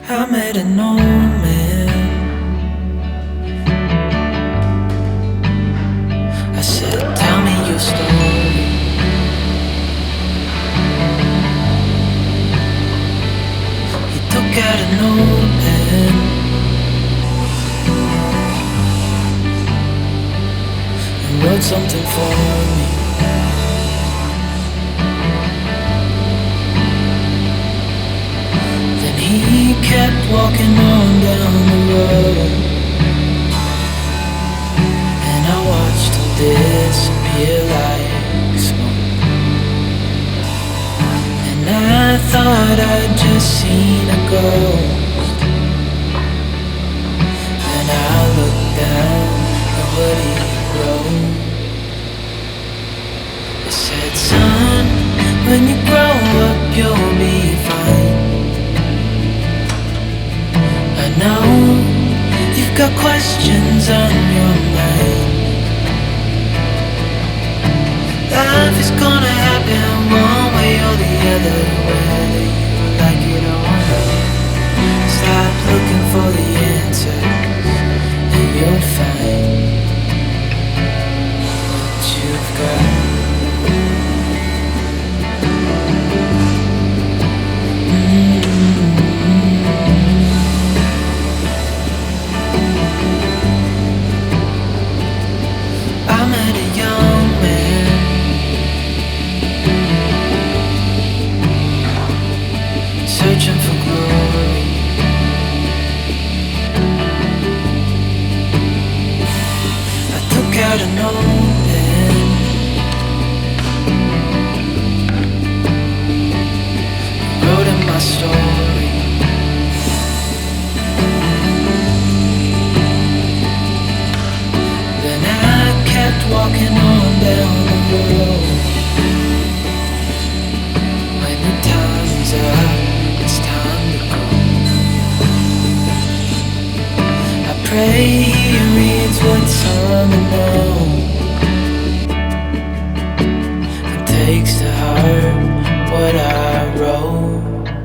I met an old man. I said, tell me your story. He took out an old pen and wrote something for me. Then he kept walking on down the road, and I watched him disappear like smoke. And I thought I'd just seen a ghost. Then I looked down at what he wrote. It said, son, when you grow up you'll be fine. I know you've got questions on your mind. Life is gonna happen one way or the other, whether you like it or not. Stop looking for the answers and you'll find what you've got. I met a young man searching for glory. I took out an old pen, wrote in my story. Then I kept walking on down the road. When the time's up, it's time to go. I pray he reads what's on the note and takes to heart what I wrote.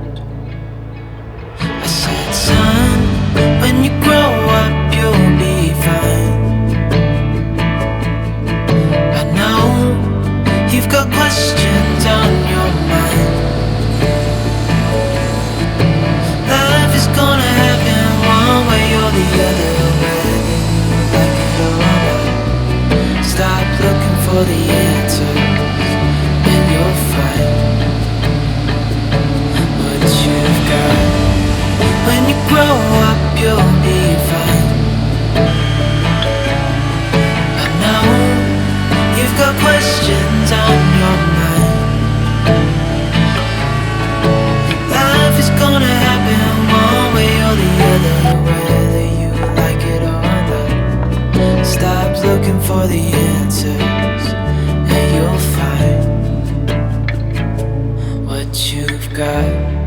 I said, son, when you grow up you'll be fine. I know you've got questions on your mind. Life is gonna happen one way or the other, whether you like it or not. Stop looking for the answers and you'll find what you've got. When you grow up you'll be fine. I know you've got questions on your mind. Life is gonna happen one way or the other, whether you like it or not. Stop looking for the answers and you'll find what you've got.